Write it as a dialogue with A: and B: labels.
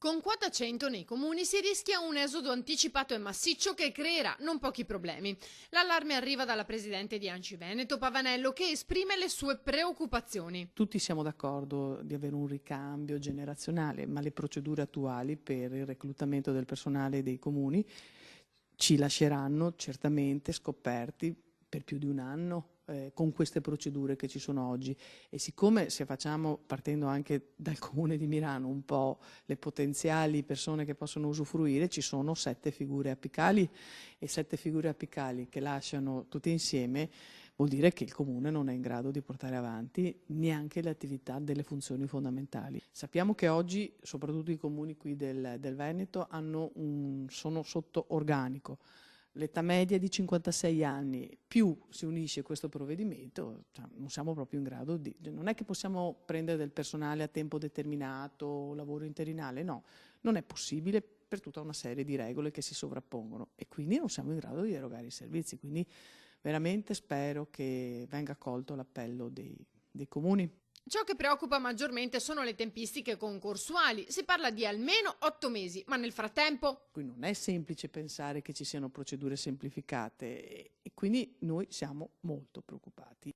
A: Con quota 100 nei comuni si rischia un esodo anticipato e massiccio che creerà non pochi problemi. L'allarme arriva dalla presidente di ANCI Veneto, Pavanello, che esprime le sue preoccupazioni.
B: Tutti siamo d'accordo di avere un ricambio generazionale, ma le procedure attuali per il reclutamento del personale dei comuni ci lasceranno certamente scoperti per più di un anno con queste procedure che ci sono oggi. E siccome, se facciamo, partendo anche dal comune di Milano, un po' le potenziali persone che possono usufruire, ci sono 7 figure apicali, e 7 figure apicali che lasciano tutte insieme vuol dire che il comune non è in grado di portare avanti neanche le attività delle funzioni fondamentali. Sappiamo che oggi, soprattutto i comuni qui del Veneto, sono sotto organico. L'età media è di 56 anni, più si unisce questo provvedimento, cioè non siamo proprio in grado non è che possiamo prendere del personale a tempo determinato, lavoro interinale, no, non è possibile per tutta una serie di regole che si sovrappongono e quindi non siamo in grado di erogare i servizi, quindi veramente spero che venga accolto l'appello dei comuni.
A: Ciò che preoccupa maggiormente sono le tempistiche concorsuali. Si parla di almeno 8 mesi, ma nel frattempo...
B: Qui non è semplice pensare che ci siano procedure semplificate e quindi noi siamo molto preoccupati.